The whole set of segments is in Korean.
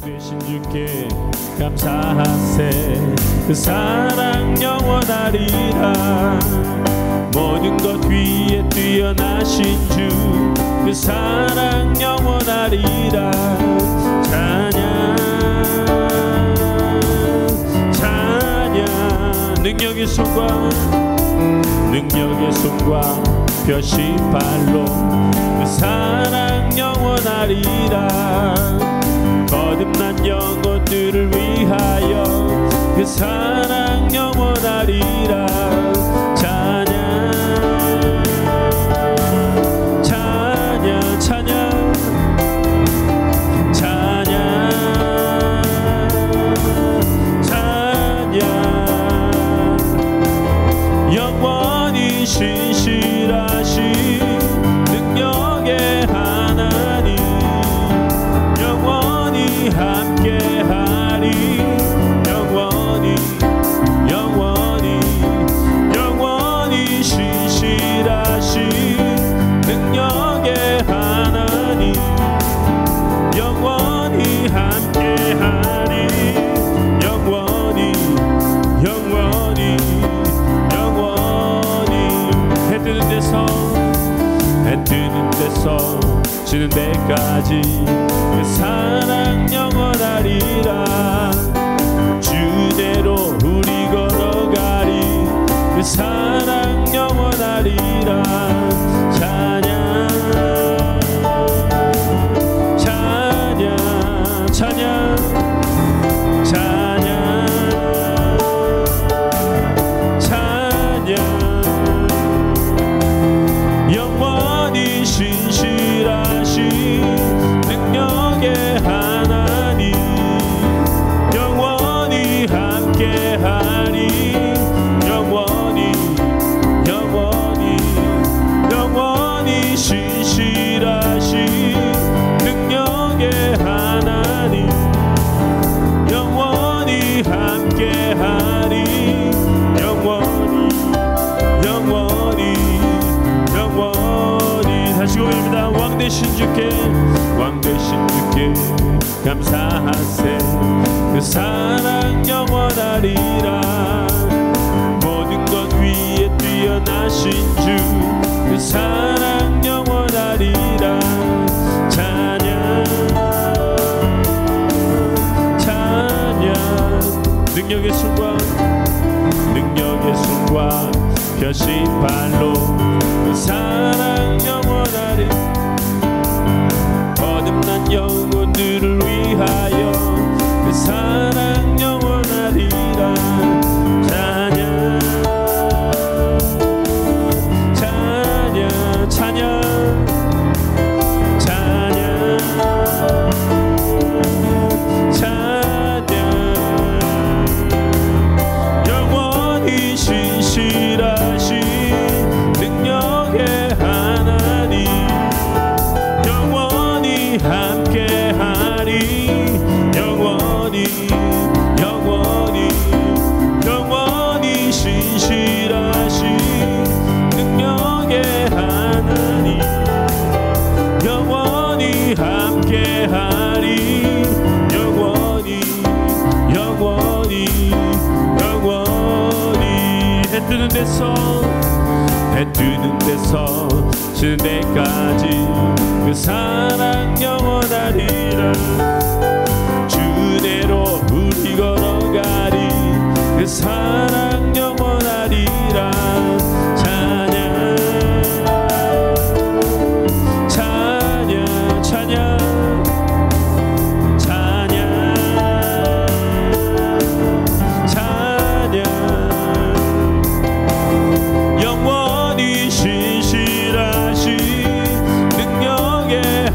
되신 주께 감사하세. 그 사랑 영원하리라. 모든 것 위에 뛰어나신 주 그 사랑 영원하리라. 찬양 찬양. 능력의 손과 표시발로 그 사랑 영원하리라. 거듭난 영혼들을 위하여 그 사랑 영원하리라. 찬양 찬양 찬양 찬양 찬양. 영원히 신실하신 능력의 하나님 영원히 함께하리. 영원히 영원히 영원히 신실하신 능력의 하나님 영원히 함께하리. 영원히 영원히 영원히. 해 뜨는 데서 지는 데까지 그 사랑 영원하리라. 주대로 우리 걸어가리. 그 사랑 영원하리라. 찬양 찬양 찬양 찬양 찬양. 영원히 신실하신 능력의 하나님 영원히 함께하리. 영원히 영원히 영원히 신실하신 능력의 하나님 영원히 함께하리. 영원히 영원히 영원히. 다시 고백합니다. 왕 되신 주께 감사하세. 그 사랑 영원하리라. 모든 것 위에 뛰어나신 주 그 사랑 영원하리라. 찬양 찬양. 능력의 손과 표시발로 그 사랑 영원하리. 거듭난 영혼들을 위하여 그 사랑 영원하리라. 찬양 찬양 찬양 찬양 찬양. 영원히 신실하신 능력의 하나님 영원히 함께하리. 영원히 영원히 영원히 신실하신 능력의 하나님 영원히 함께하리. 영원히 영원히 영원히. 해 뜨는 데서 지는 데까지 그 사랑 영원하리라. 주대로 우리 걸어가리. 그 사랑 영원하리라. 찬양 찬양 찬양 찬양 찬양. 영원히 신실하신 능력의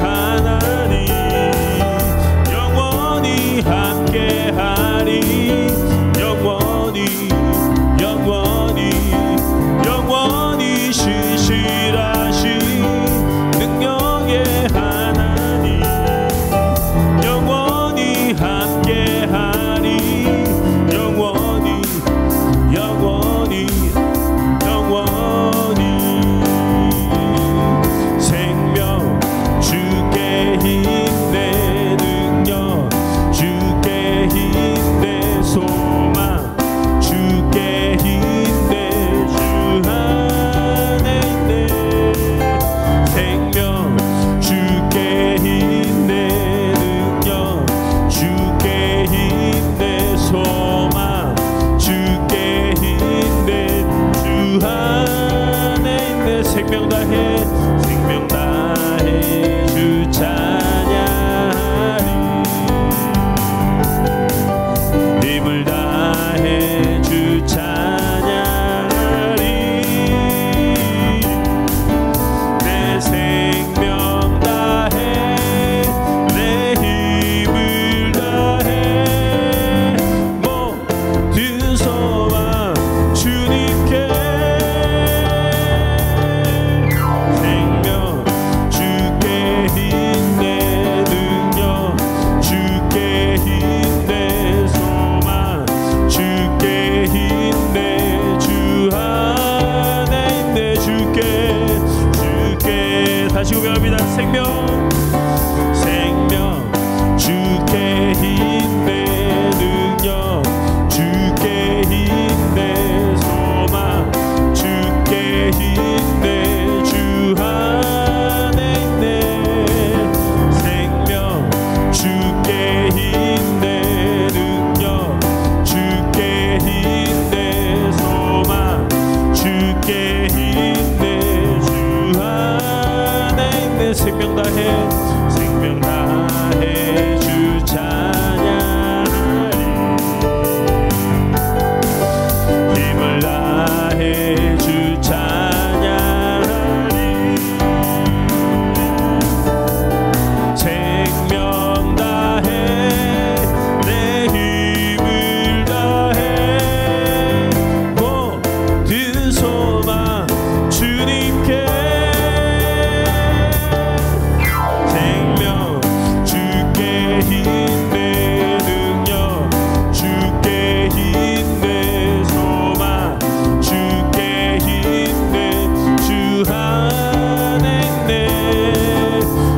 힘내 능력 주께 힘내 소망 주께 힘내 주 안에 있네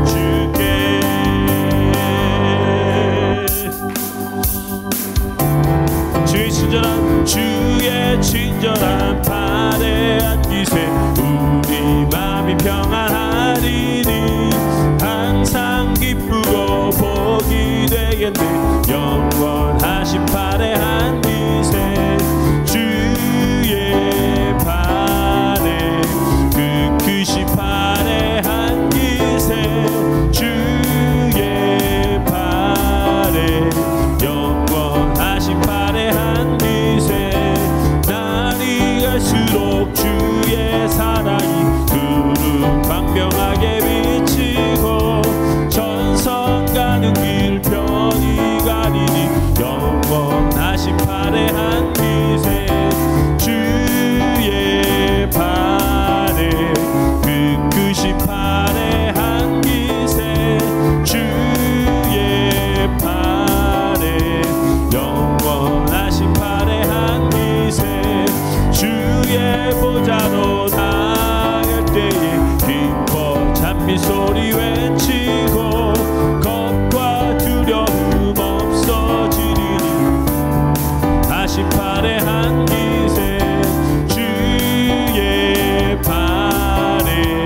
주께 주의 친절한 팔에 안기세 우리 마음이 평안하리니 항상 기쁘고 복이 되겠네 영원하신 팔에 안기세 주의 팔에 그 크신 팔에 안기세 주의 팔에 영원하신 팔에 안기세 날이 갈수록 주의 사랑이 두루 광명하게 비치고 전선 가는 길 편히 가리니 영원하신 팔에 안기세 주의 팔에 그 크신 팔에 안기세 주의 팔에 영원하신 팔에 안기세 주의 보좌로 나갈 때에 기뻐 찬미 소리 외치고 겁과 두려움 없어지리니 하신 팔에 안기세 주의 팔에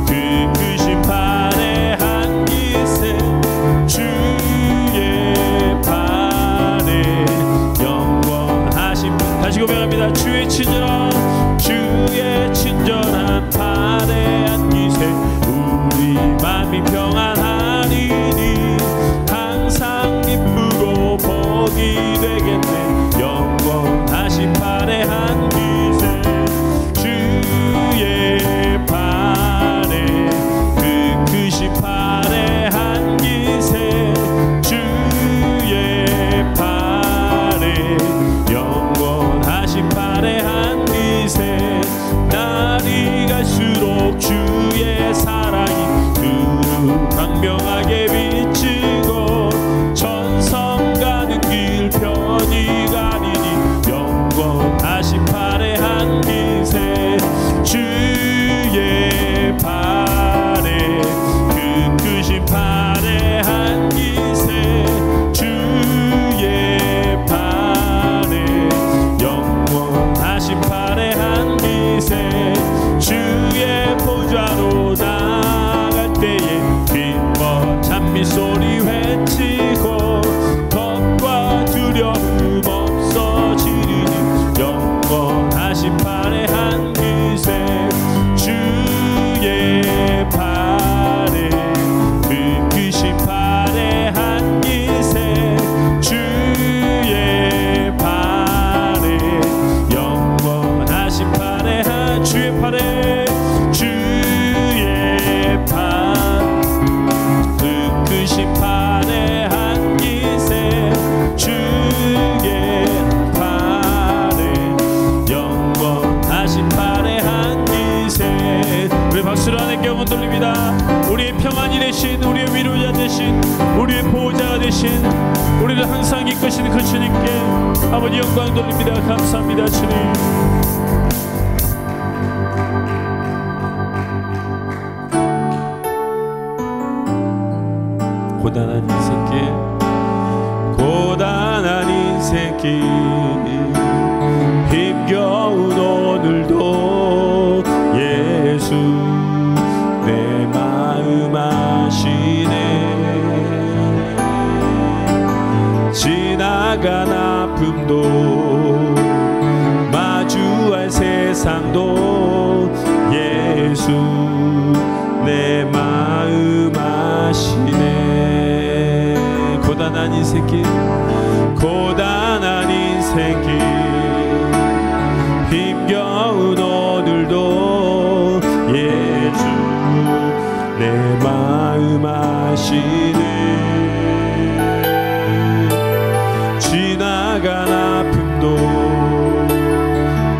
그 크신 팔에 안기세 주의 팔에 영원하신 다시 고백합니다. 주의 친절한 팔에 안기세 우리 맘이 평안하리니 항상 기쁘고 복이 되겠네 영원하신 팔에 안기세 주의 팔에 그 크신 팔에 안기세 주의 팔에 영원하신 팔에 안기세 날이 갈수록 주의 사랑이 두루 광명하게 비치고 천성 가는 길 편히 가리니 영원하신 팔에 안기세 주의 팔에 그 크신 팔에 안기세 주의 팔에 영원하신 팔에 안기세 주의 보좌로 나갈 때에 기뻐 찬미 소리 외치고 겁과 두려움 없어지리니 영원하신 팔에 안기세 주의 팔에 그 크신 팔에 안기세 주의 팔에 영원하신 팔에 주의 팔에 주의 팔 그 크신 팔에 안기세 주의 팔에 영원하신 팔에 안기세 우리 박수로 하나님께 영혼 돌립니다. 우리의 평안이 되신 우리의 위로자 되신 우리의 보호자가 되신 우리를 항상 이끄시는 그 주님께 아버지 영광 돌립니다. 감사합니다. 주님 고단한 인생길 고단한 인생길 힘겨운 오늘도 예수 내 마음 아시네 지나간 아픔도 마주할 세상도 예수 내 마음 아시네 고단한 인생길 고단한 인생길 힘겨운 오늘도 예수 내 마음 아시네 지나간 아픔도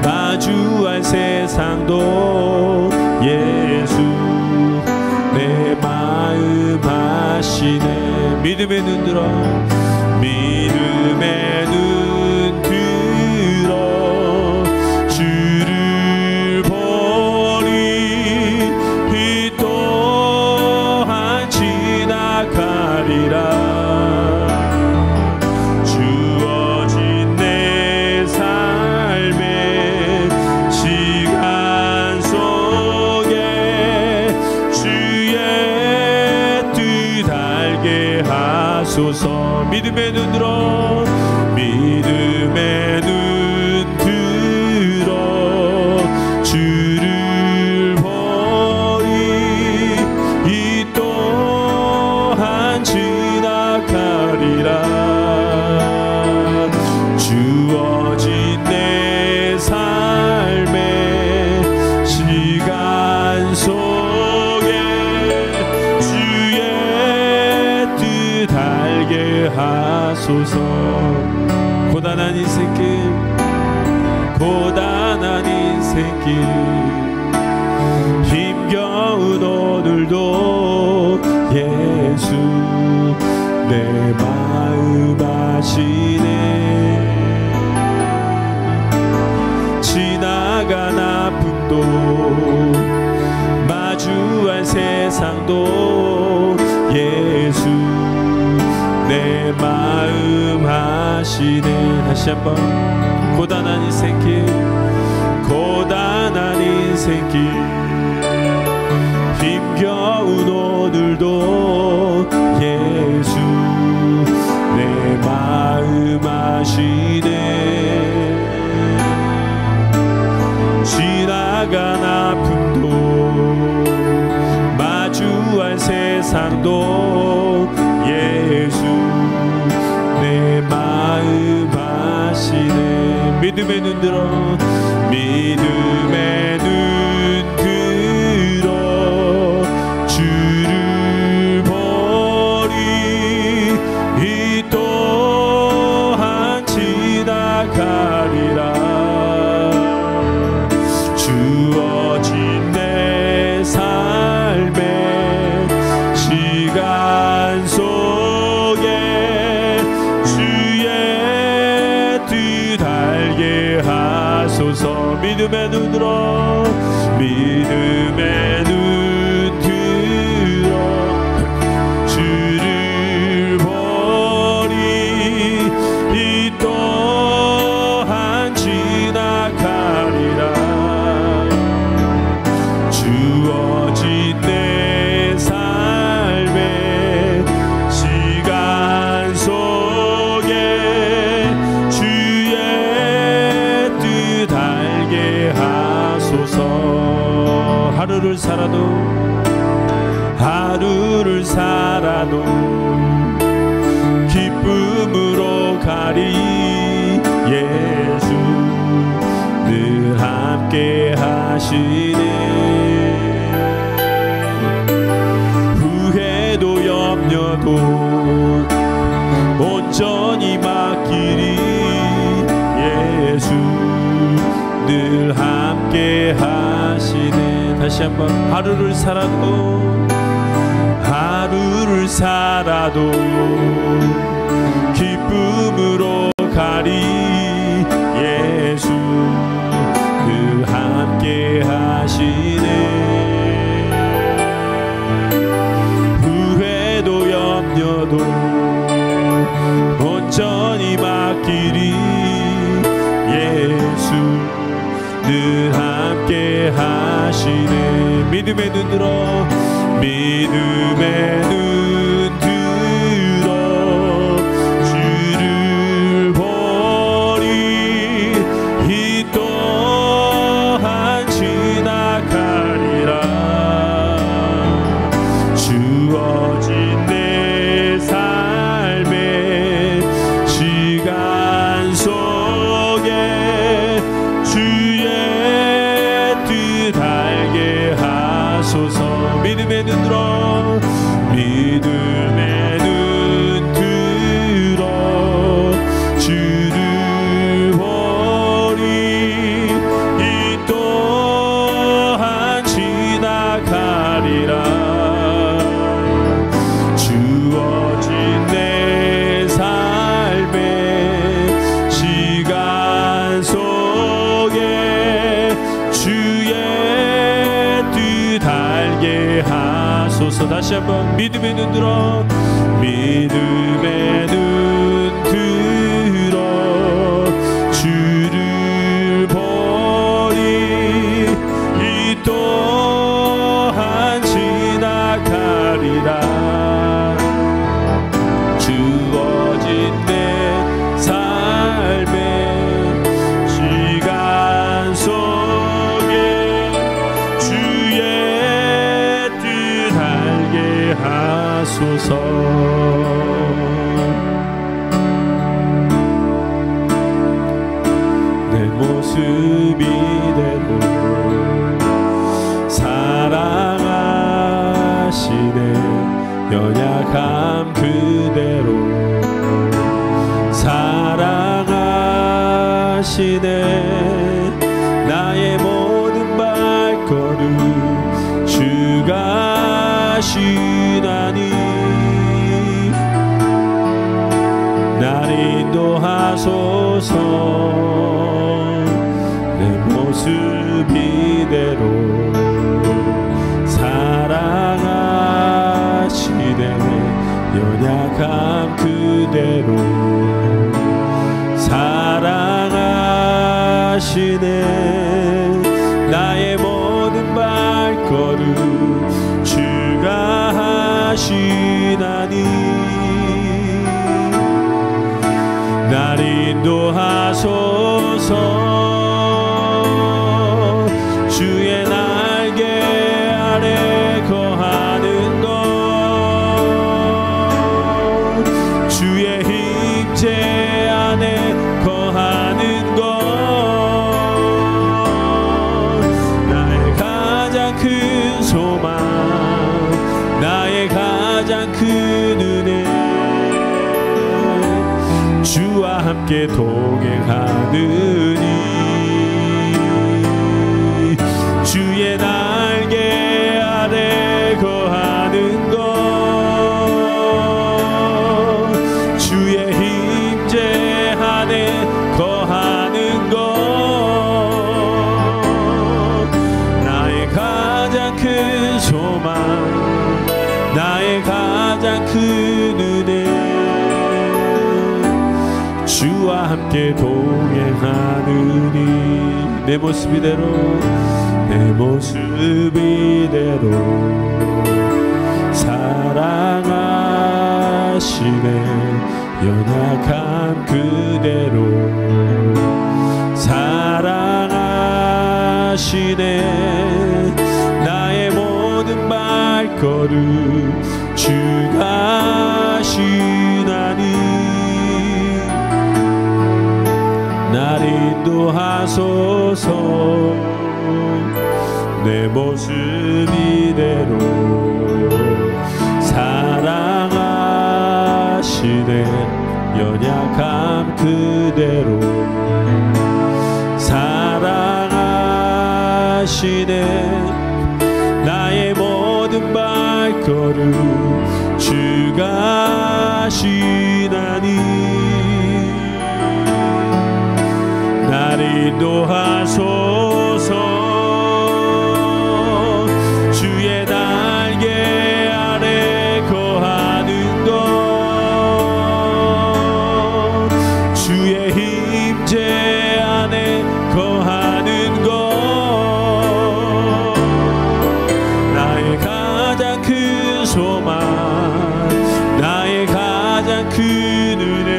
마주할 세상도 예수 내 마음 아시네 믿음의 눈 들어 믿음의 눈 들어 주를 보리 이 또한 지나가리라 주어진 내 삶의 시간 속에 주의 뜻 알게 하소서 믿음의 눈 들어 믿음의 눈 들어 주를 보리 이 또한 지나가리라 주어진 내 삶의 시간 속에 주의 뜻 알게 하소서 고단한 인생길 고단한 인생길 힘겨운 오늘도 예수 내 마음 아시네 지나간 아픔도 마주할 세상도 예수 내 마음 아시네 다시 한번 고단한 인생길 고단한 인생길 힘겨운 오늘도 예수 내 마음 아시네 지나간 아픔도 마주할 세상도 예수 내 마음 아시네 믿음의 눈 들어 믿음의 눈 들어 주를 보리 이 또한 지나가리라 주어진 내 삶의 시간 속에 주의 뜻 알게 하소서 믿음의 눈 들어 믿음의 눈 들어 주를 보리 이 또한 지나가리라 주어진 내 삶의 시간 속에 주의 뜻 알게 하소서 하루를 살아도 기쁨으로 가리 예수 늘 함께 하시네 후회도 염려도 온전히 맡기리 예수 늘 함께 하시네 다시 한번 하루를 살아도 기쁨으로 가리 예수 늘 함께 하시네 후회도 염려도 온전히 맡기리 예수 늘 함께 하시네 믿음의 눈 들어 믿음의 눈 들어 주를 보리 이 또한 지나가리라 주어진 내 삶의 시간 속에 주의 뜻 알게 하소서 믿음의 눈 들어 믿음 다시 한번 믿음의 눈 들어 믿음의 눈 들어 주를 보리 이 또한 지나가리라 주어진 내 삶의 시간 속에 주의 뜻 알게 하소서 내 모습 이대로 사랑하시네 연약함 그대로 사랑하시네 나의 모든 발걸음 주가 하시나니 날 인도하소서 내 모습 이대로 사랑하시네 연약함 그대로 사랑하시네 나의 모든 발걸음 주가 하시나니 날 인도하소서 주의 날개 아래 거하는 것 주의 힘제 안에 거하는 것 나의 가장 큰 소망 나의 가장 큰 은혜 주와 함께 동행하느니 주의 날개 아래 거하는 것 주의 힘제 안에 거하는 것 나의 가장 큰 소망 나의 가장 큰 은혜 주와 함께 동행하느니 내 모습 이대로 내 모습 이대로 사랑하시네 연약함 그대로 사랑하시네 나의 모든 발걸음 주가 하시나니 날 인도하소서 내 모습 이대로 사랑하시네 연약함 그대로 사랑하시네 나의 모든 발걸음 주가 하시나니 날 인도하소서 주의 날개 아래 거하는 것 주의 힘제 안에 거하는 것 나의 가장 큰 소망 나의 가장 큰 은혜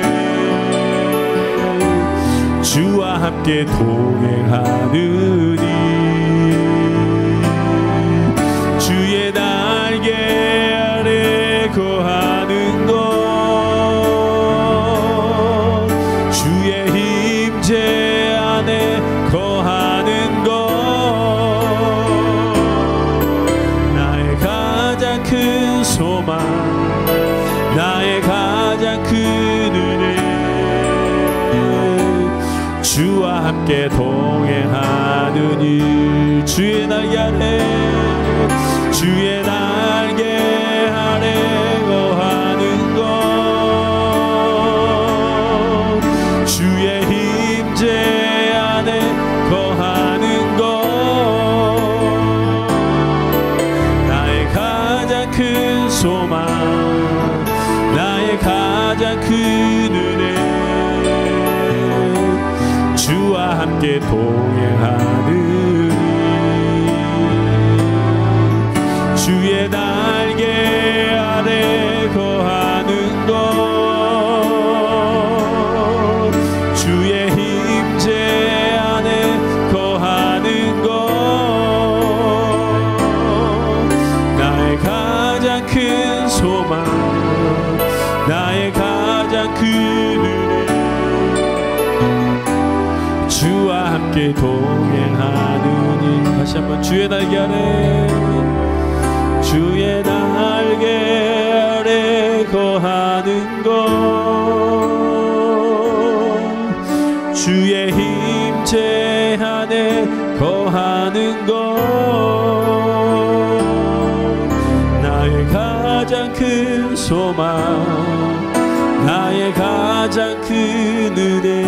주와 함께 동행하느니 주의 날개 아래 거하는 것 주의 힘제 안에 거하는 것 나의 가장 큰 소망 나의 가장 큰 은혜 주와 함께 동행하느니 주의 날개 아래 주의 날개 아래 거하는 것 주의 힘제 안에 거하는 것 나의 가장 큰 함께 동행하느니 주의 날개 아래 거하는 것 주의 힘제 안에 거하는 것 나의 가장 큰 소망 나의 가장 큰 은혜 주와 함께 동행하느니 다시 한번 주의 날개 아래 주의 날개 아래 거하는 것 주의 힘제 안에 거하는 것 나의 가장 큰 소망 나의 가장 큰 은혜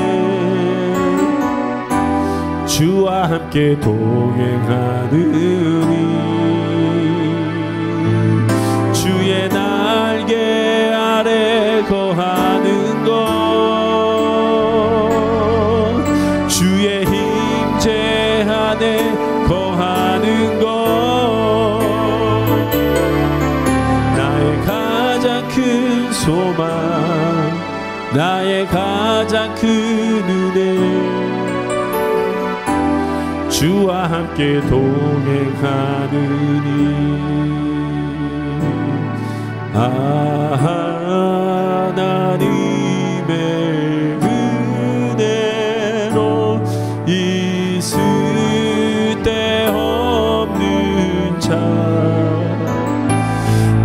주와 함께 동행하느니 주의 날개 아래 거하는 것 주의 힘제 안에 거하는 것 나의 가장 큰 소망 나의 가장 큰 은혜 주와 함께 동행하느니 하나님의 은혜로 있을 데 없는 자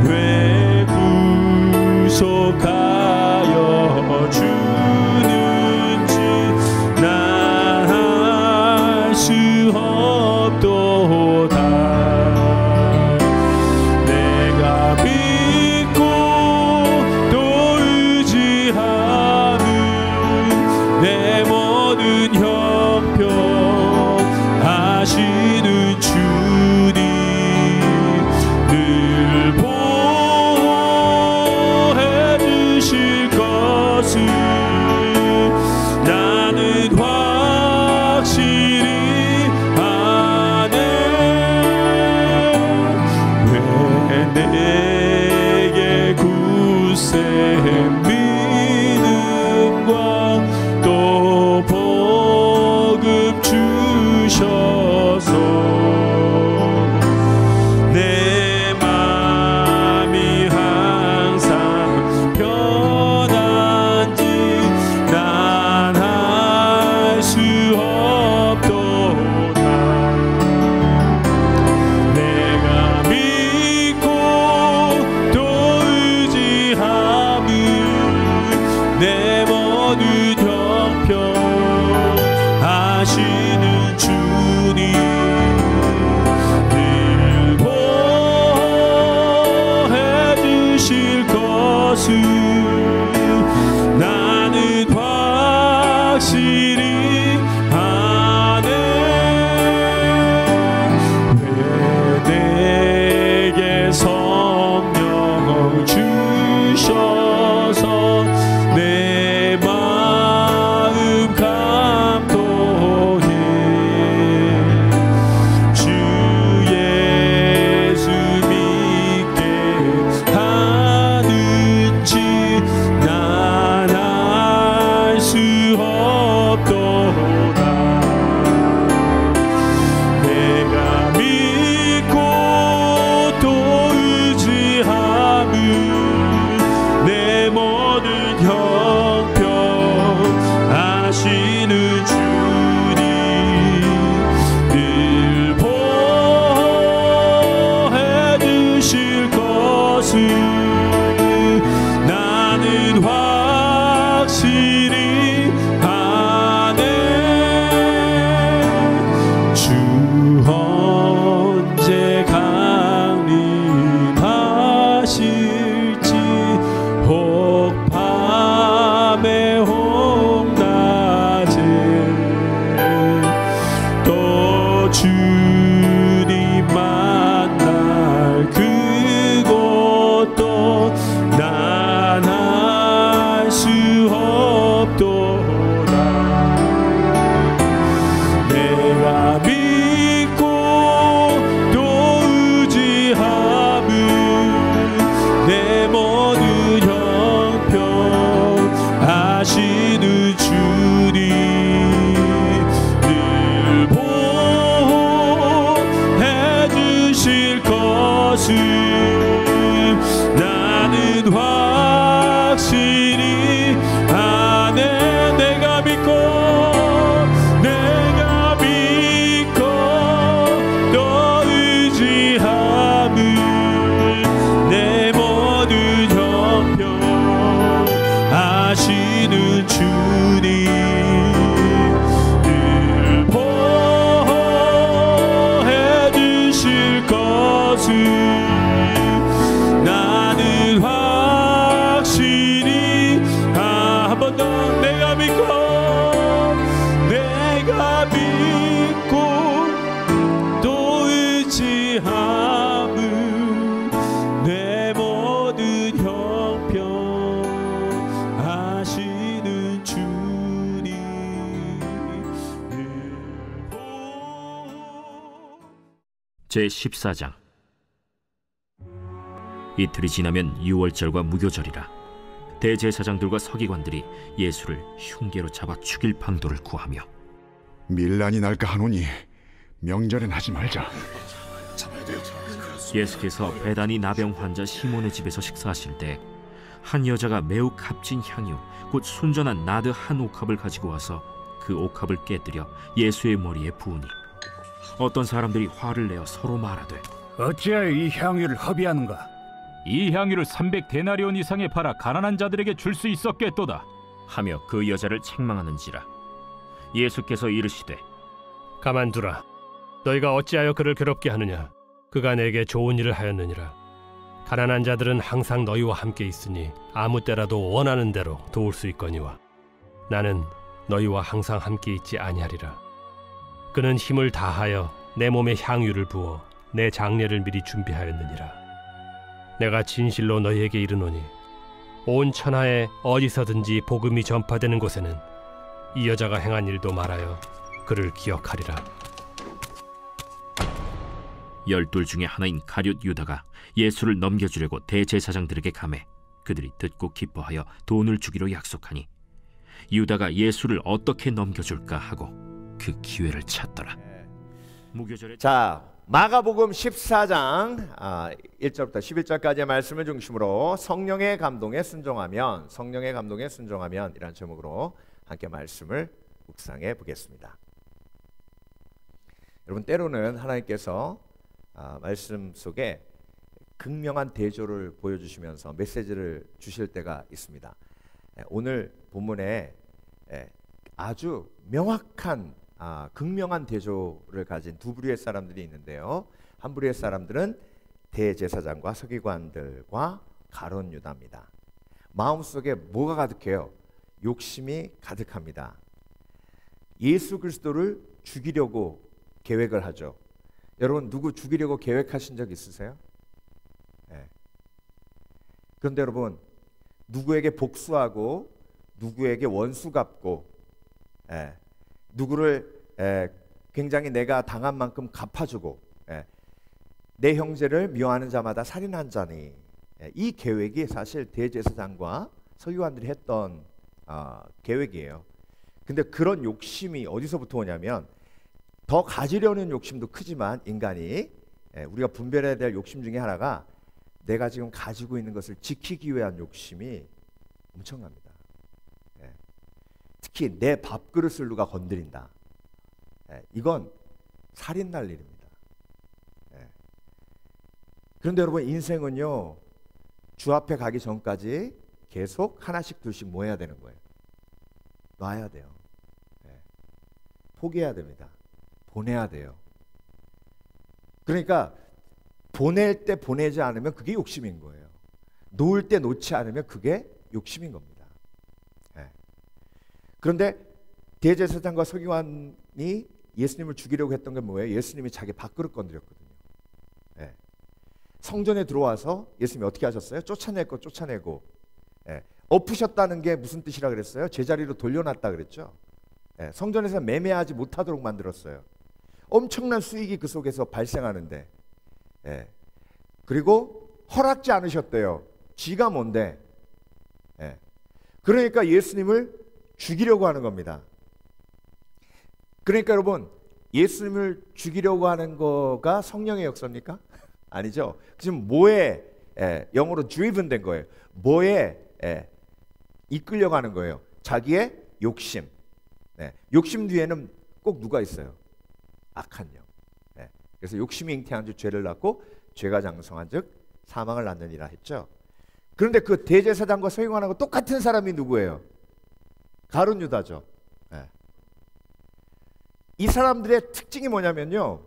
왜 구속하여 주는지 난 알 수 없도다 내가 믿고 또 의지하는 내 모든 형편 하시는 주님 늘 보호해 주실 것을 나는 확실히 내게 굳센 믿음과 또 복음 주셔서 내 맘이 항상 편한지 난 알 수 없도다 내가 믿고 또 의지함은 내 모든 형편 하시는 주님 늘 보호해 주실 것을 나는 확실히 아네 왜 내게 성령 주셔서 내 마음 감동해 주 예수 믿게 하는지 난 알 수 없도다 내가 믿고 또 의지함은 내 모든 형편 하시는 주님 늘 보호해 주실 것을 나는 확실히 아네 주 언제 강림하실지 혹 밤에 혹 낮에 또 주님 만날 그곳도 난 알 수 없도다 하시는 주님 늘 보호해 주실 것을 나는 확실히 한 번 더 내가 믿고 또 의지함은 내 모든 형편 하시는 주님 제14장. 이틀이 지나면 유월절과 무교절이라. 대제사장들과 서기관들이 예수를 흉계로 잡아 죽일 방도를 구하며 밀란이 날까 하노니 명절엔 하지 말자. 예수께서 베다니 나병 환자 시몬의 집에서 식사하실 때 한 여자가 매우 값진 향유 곧 순전한 나드 한 옥합을 가지고 와서 그 옥합을 깨뜨려 예수의 머리에 부으니 어떤 사람들이 화를 내어 서로 말하되 어찌하여 이 향유를 허비하는가? 이 향유를 300데나리온 이상에 팔아 가난한 자들에게 줄 수 있었겠도다 하며 그 여자를 책망하는지라. 예수께서 이르시되 가만두라. 너희가 어찌하여 그를 괴롭게 하느냐? 그가 내게 좋은 일을 하였느니라. 가난한 자들은 항상 너희와 함께 있으니 아무 때라도 원하는 대로 도울 수 있거니와 나는 너희와 항상 함께 있지 아니하리라. 그는 힘을 다하여 내 몸에 향유를 부어 내 장례를 미리 준비하였느니라. 내가 진실로 너희에게 이르노니 온 천하에 어디서든지 복음이 전파되는 곳에는 이 여자가 행한 일도 말하여 그를 기억하리라. 12 중에 하나인 가룟 유다가 예수를 넘겨주려고 대제사장들에게 가매 그들이 듣고 기뻐하여 돈을 주기로 약속하니 유다가 예수를 어떻게 넘겨줄까 하고 그 기회를 찾더라. 무교절에 자, 마가복음 14장 1절부터 11절까지의 말씀을 중심으로 성령의 감동에 순종하면 이라는 제목으로 함께 말씀을 묵상해 보겠습니다. 여러분, 때로는 하나님께서 말씀 속에 극명한 대조를 보여주시면서 메시지를 주실 때가 있습니다. 오늘 본문에 아주 명확한 극명한 대조를 가진 두 부류의 사람들이 있는데요. 한 부류의 사람들은 대제사장과 서기관들과 가룟 유다입니다. 마음속에 뭐가 가득해요? 욕심이 가득합니다. 예수 그리스도를 죽이려고 계획을 하죠. 여러분, 누구 죽이려고 계획하신 적 있으세요? 네. 그런데 여러분, 누구에게 복수하고 누구에게 원수 갚고 누구를 굉장히 내가 당한 만큼 갚아주고 내 형제를 미워하는 자마다 살인한 자니, 이 계획이 사실 대제사장과 서기관들이 했던 계획이에요. 근데 그런 욕심이 어디서부터 오냐면, 더 가지려는 욕심도 크지만 인간이 우리가 분별해야 될 욕심 중에 하나가 내가 지금 가지고 있는 것을 지키기 위한 욕심이 엄청납니다. 특히 내 밥그릇을 누가 건드린다, 이건 살인 날 일입니다. 그런데 여러분, 인생은요, 주 앞에 가기 전까지 계속 하나씩 둘씩 뭐 해야 되는 거예요? 놔야 돼요. 포기해야 됩니다. 보내야 돼요. 그러니까 보낼 때 보내지 않으면 그게 욕심인 거예요. 놓을 때 놓지 않으면 그게 욕심인 겁니다. 그런데 대제사장과 서기관이 예수님을 죽이려고 했던 게 뭐예요? 예수님이 자기 밥그릇 건드렸거든요. 성전에 들어와서 예수님이 어떻게 하셨어요? 쫓아내고 엎으셨다는 게 무슨 뜻이라 그랬어요? 제자리로 돌려놨다 그랬죠. 성전에서 매매하지 못하도록 만들었어요. 엄청난 수익이 그 속에서 발생하는데, 그리고 허락지 않으셨대요. 쥐가 뭔데? 그러니까 예수님을 죽이려고 하는 겁니다. 그러니까 여러분, 예수님을 죽이려고 하는 거가 성령의 역사입니까? 아니죠. 지금 뭐에 영어로 driven 된 거예요. 뭐에 이끌려가는 거예요. 자기의 욕심. 욕심 뒤에는 꼭 누가 있어요? 악한 영. 그래서 욕심이 잉태한 즉 죄를 낳고 죄가 장성한 즉 사망을 낳느니라 했죠. 그런데 그 대제사장과 서기관하고 똑같은 사람이 누구예요? 가룟 유다죠. 예. 이 사람들의 특징이 뭐냐면요,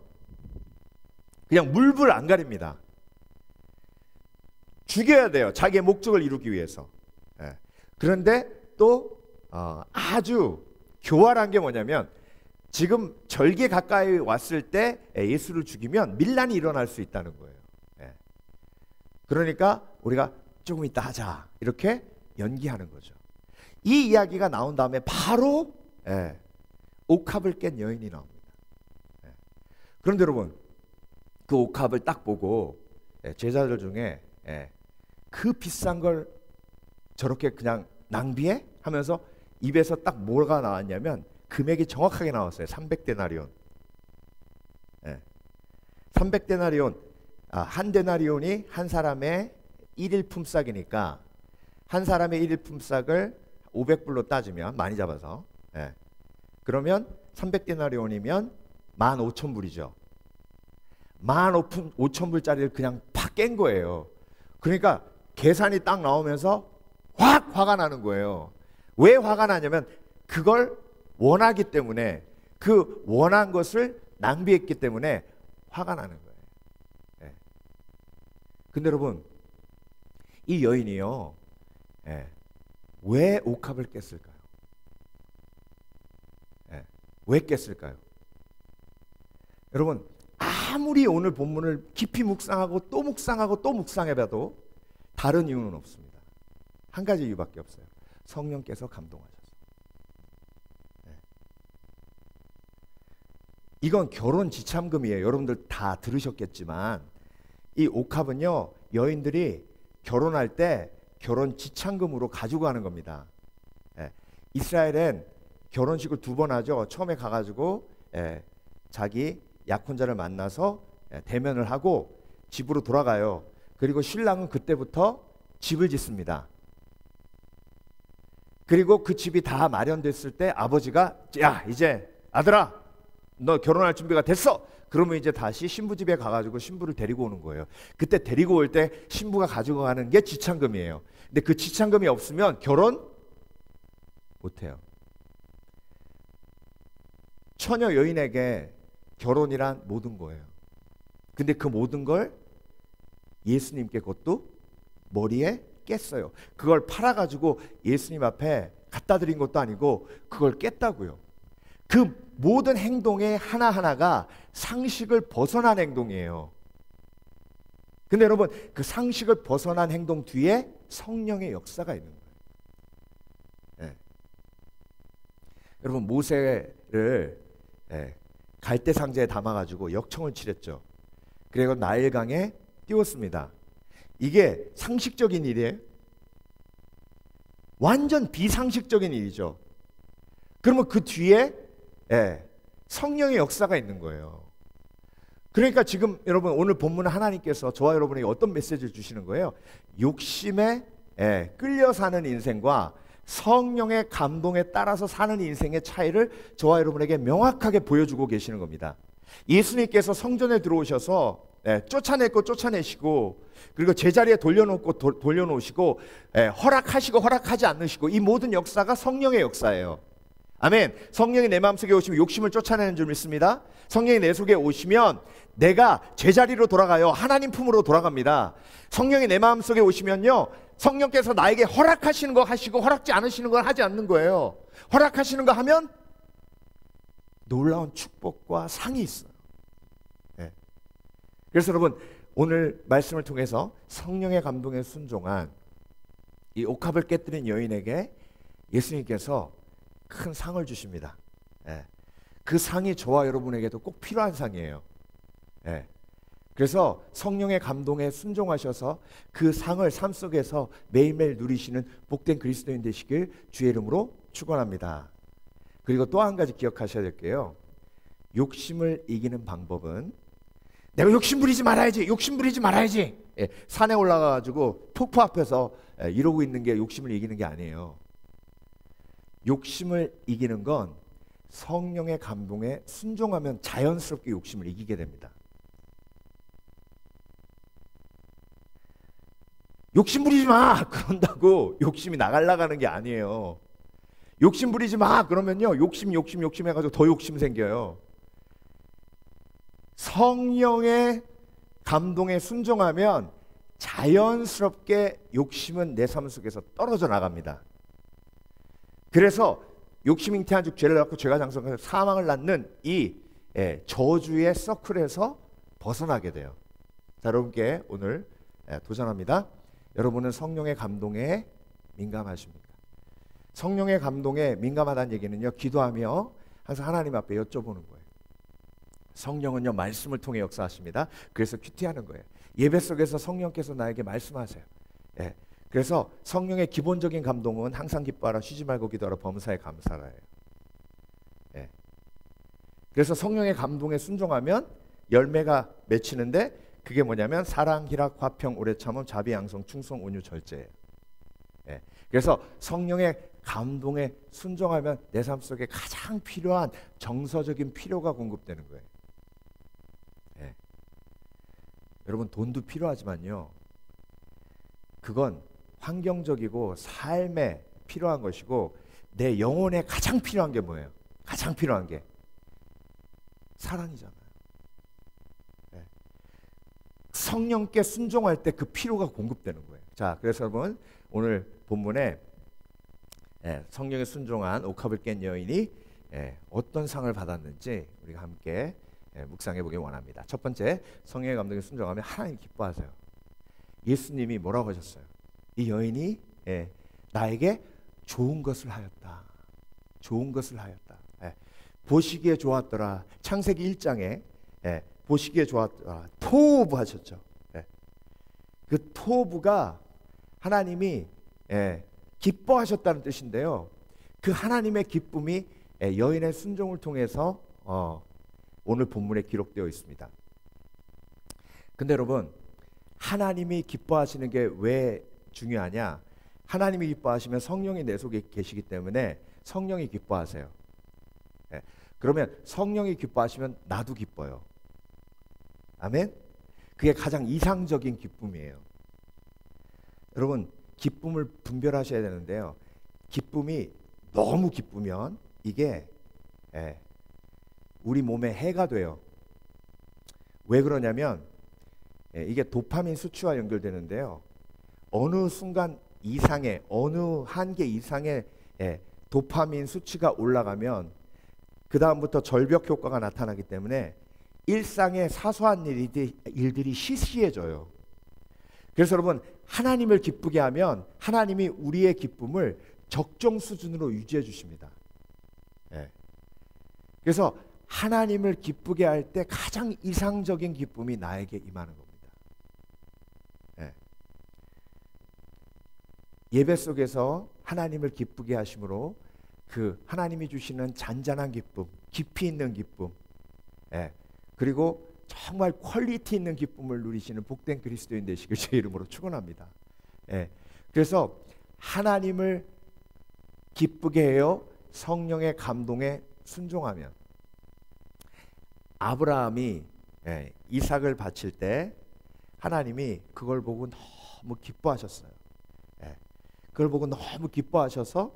그냥 물불 안 가립니다. 죽여야 돼요, 자기의 목적을 이루기 위해서. 예. 그런데 또 아주 교활한 게 뭐냐면, 지금 절기에 가까이 왔을 때 예수를 죽이면 밀란이 일어날 수 있다는 거예요. 예. 그러니까 우리가 조금 이따 하자, 이렇게 연기하는 거죠. 이 이야기가 나온 다음에 바로 옥합을 깬 여인이 나옵니다. 예. 그런데 여러분, 그 옥합을 딱 보고 제자들 중에 그 비싼 걸 저렇게 그냥 낭비해? 하면서 입에서 딱 뭐가 나왔냐면 금액이 정확하게 나왔어요. 300데나리온. 300데나리온. 한 데나리온이 한 사람의 1일 품삯이니까 한 사람의 1일 품삯을 500불로 따지면, 많이 잡아서, 그러면 300데나리온이면 15,000불이죠. 15,000불짜리를 그냥 팍 깬 거예요. 그러니까 계산이 딱 나오면서 확 화가 나는 거예요. 왜 화가 나냐면 그걸 원하기 때문에, 그 원한 것을 낭비했기 때문에 화가 나는 거예요. 근데 여러분, 이 여인이요, 왜 옥합을 깼을까요? 왜 깼을까요? 여러분, 아무리 오늘 본문을 깊이 묵상하고 또 묵상하고 또 묵상해봐도 다른 이유는 없습니다. 한 가지 이유밖에 없어요. 성령께서 감동하셨어요. 이건 결혼 지참금이에요. 여러분들 다 들으셨겠지만 이 옥합은요, 여인들이 결혼할 때 결혼 지참금으로 가지고 가는 겁니다. 이스라엘엔 결혼식을 2번 하죠. 처음에 가가지고 자기 약혼자를 만나서 대면을 하고 집으로 돌아가요. 그리고 신랑은 그때부터 집을 짓습니다. 그리고 그 집이 다 마련됐을 때 아버지가, 야, 이제 아들아, 너 결혼할 준비가 됐어. 그러면 이제 다시 신부 집에 가가지고 신부를 데리고 오는 거예요. 그때 데리고 올 때 신부가 가지고 가는 게 지참금이에요. 근데 그 지참금이 없으면 결혼 못해요. 처녀 여인에게 결혼이란 모든 거예요. 근데 그 모든 걸 예수님께 그것도 머리에 깼어요. 그걸 팔아가지고 예수님 앞에 갖다 드린 것도 아니고 그걸 깼다고요. 그 모든 행동의 하나하나가 상식을 벗어난 행동이에요. 근데 여러분, 그 상식을 벗어난 행동 뒤에 성령의 역사가 있는 거예요. 여러분, 모세를 갈대 상자에 담아가지고 역청을 칠했죠. 그리고 나일강에 띄웠습니다. 이게 상식적인 일이에요? 완전 비상식적인 일이죠. 그러면 그 뒤에 성령의 역사가 있는 거예요. 그러니까 지금 여러분, 오늘 본문은 하나님께서 저와 여러분에게 어떤 메시지를 주시는 거예요? 욕심에 끌려 사는 인생과 성령의 감동에 따라서 사는 인생의 차이를 저와 여러분에게 명확하게 보여주고 계시는 겁니다. 예수님께서 성전에 들어오셔서 쫓아냈고 쫓아내시고, 그리고 제자리에 돌려놓고 돌려놓으시고, 허락하시고 허락하지 않으시고, 이 모든 역사가 성령의 역사예요. 아멘. 성령이 내 마음속에 오시면 욕심을 쫓아내는 줄 믿습니다. 성령이 내 속에 오시면 내가 제자리로 돌아가요. 하나님 품으로 돌아갑니다. 성령이 내 마음속에 오시면요, 성령께서 나에게 허락하시는 거 하시고 허락지 않으시는 걸 하지 않는 거예요. 허락하시는 거 하면 놀라운 축복과 상이 있어요. 그래서 여러분, 오늘 말씀을 통해서 성령의 감동에 순종한 이 옥합을 깨뜨린 여인에게 예수님께서 큰 상을 주십니다. 그 상이 저와 여러분에게도 꼭 필요한 상이에요. 그래서 성령의 감동에 순종하셔서 그 상을 삶 속에서 매일매일 누리시는 복된 그리스도인 되시길 주의 이름으로 축원합니다. 그리고 또 한 가지 기억하셔야 될 게요, 욕심을 이기는 방법은, 내가 욕심 부리지 말아야지, 욕심 부리지 말아야지, 산에 올라가가지고 폭포 앞에서 이러고 있는 게 욕심을 이기는 게 아니에요. 욕심을 이기는 건 성령의 감동에 순종하면 자연스럽게 욕심을 이기게 됩니다. 욕심 부리지 마! 그런다고 욕심이 나가는 게 아니에요. 욕심 부리지 마 그러면요 욕심 해가지고 더 욕심 생겨요. 성령의 감동에 순종하면 자연스럽게 욕심은 내 삶 속에서 떨어져 나갑니다. 그래서 욕심 잉태한 즉 죄를 낳고 죄가 장성해서 사망을 낳는 이 저주의 서클에서 벗어나게 돼요. 자, 여러분께 오늘 도전합니다. 여러분은 성령의 감동에 민감하십니까? 성령의 감동에 민감하다는 얘기는요, 기도하며 항상 하나님 앞에 여쭤보는 거예요. 성령은요 말씀을 통해 역사하십니다. 그래서 큐티하는 거예요. 예배 속에서 성령께서 나에게 말씀하세요. 그래서 성령의 기본적인 감동은 항상 기뻐하라, 쉬지 말고 기도하라, 범사에 감사하라예요. 그래서 성령의 감동에 순종하면 열매가 맺히는데 그게 뭐냐면 사랑, 희락, 화평, 오래 참음, 자비, 양성, 충성, 온유, 절제예요. 그래서 성령의 감동에 순종하면 내 삶 속에 가장 필요한 정서적인 필요가 공급되는 거예요. 여러분 돈도 필요하지만요, 그건 환경적이고 삶에 필요한 것이고 내 영혼에 가장 필요한 게 뭐예요? 가장 필요한 게 사랑이잖아요. 성령께 순종할 때 그 필요가 공급되는 거예요. 자, 그래서 여러분 오늘 본문에 성령에 순종한 옥합을 깬 여인이 어떤 상을 받았는지 우리가 함께 묵상해 보기 원합니다. 첫 번째, 성령의 감동에 순종하면 하나님 기뻐하세요. 예수님이 뭐라고 하셨어요? 이 여인이 나에게 좋은 것을 하였다. 좋은 것을 하였다. 보시기에 좋았더라. 창세기 1장에 보시기에 좋았더라. 토부 하셨죠. 그 토부가 하나님이 기뻐하셨다는 뜻인데요. 그 하나님의 기쁨이 여인의 순종을 통해서 오늘 본문에 기록되어 있습니다. 근데 여러분, 하나님이 기뻐하시는 게 왜 중요하냐? 하나님이 기뻐하시면 성령이 내 속에 계시기 때문에 성령이 기뻐하세요. 그러면 성령이 기뻐하시면 나도 기뻐요. 아멘? 그게 가장 이상적인 기쁨이에요. 여러분, 기쁨을 분별하셔야 되는데요, 기쁨이 너무 기쁘면 이게 우리 몸에 해가 돼요. 왜 그러냐면 이게 도파민 수치와 연결되는데요, 어느 순간 이상의 어느 한계 이상의 도파민 수치가 올라가면 그 다음부터 절벽 효과가 나타나기 때문에 일상의 사소한 일들이 시시해져요. 그래서 여러분, 하나님을 기쁘게 하면 하나님이 우리의 기쁨을 적정 수준으로 유지해 주십니다. 그래서 하나님을 기쁘게 할 때 가장 이상적인 기쁨이 나에게 임하는 겁니다. 예배 속에서 하나님을 기쁘게 하심으로 그 하나님이 주시는 잔잔한 기쁨, 깊이 있는 기쁨, 그리고 정말 퀄리티 있는 기쁨을 누리시는 복된 그리스도인 되시길 제 이름으로 축원합니다. 그래서 하나님을 기쁘게 해요 성령의 감동에 순종하면. 아브라함이 이삭을 바칠 때 하나님이 그걸 보고 너무 기뻐하셨어요. 그걸 보고 너무 기뻐하셔서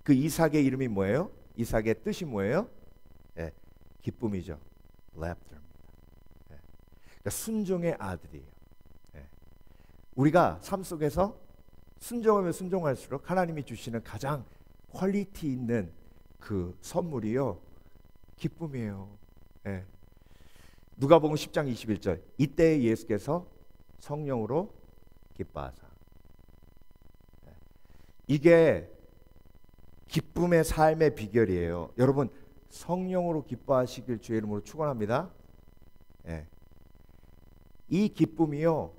그 이삭의 이름이 뭐예요? 이삭의 뜻이 뭐예요? 기쁨이죠. laughter입니다. 그러니까 순종의 아들이에요. 우리가 삶 속에서 순종하면 순종할수록 하나님이 주시는 가장 퀄리티 있는 그 선물이요, 기쁨이에요. 누가복음 10장 21절, 이때 예수께서 성령으로 기뻐하사. 이게 기쁨의 삶의 비결이에요. 여러분, 성령으로 기뻐하시길 주의 이름으로 축원합니다. 이 기쁨이요,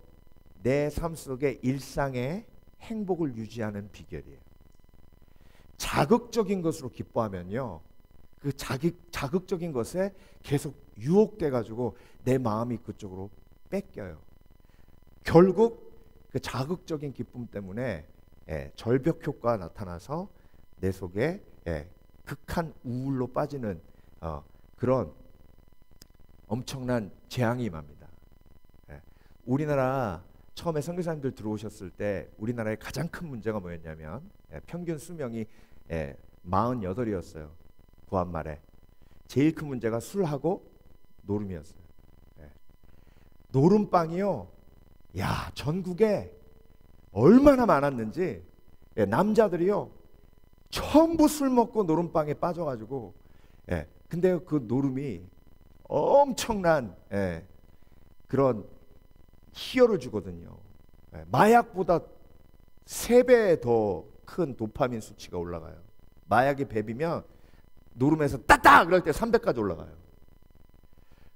내 삶 속에 일상의 행복을 유지하는 비결이에요. 자극적인 것으로 기뻐하면요, 그 자극적인 것에 계속 유혹돼 가지고 내 마음이 그쪽으로 뺏겨요. 결국 그 자극적인 기쁨 때문에 절벽 효과가 나타나서 내 속에 극한 우울로 빠지는 그런 엄청난 재앙이 임합니다. 우리나라 처음에 선교사님들 들어오셨을 때 우리나라의 가장 큰 문제가 뭐였냐면 평균 수명이 48이었어요. 구한말에. 제일 큰 문제가 술하고 노름이었어요. 노름방이요. 야, 전국에 얼마나 많았는지 남자들이요. 전부 술 먹고 노름방에 빠져가지고 근데 그 노름이 엄청난 그런 희열을 주거든요. 마약보다 3배 더 큰 도파민 수치가 올라가요. 마약이 100이면 노름에서 따딱 그럴 때 300까지 올라가요.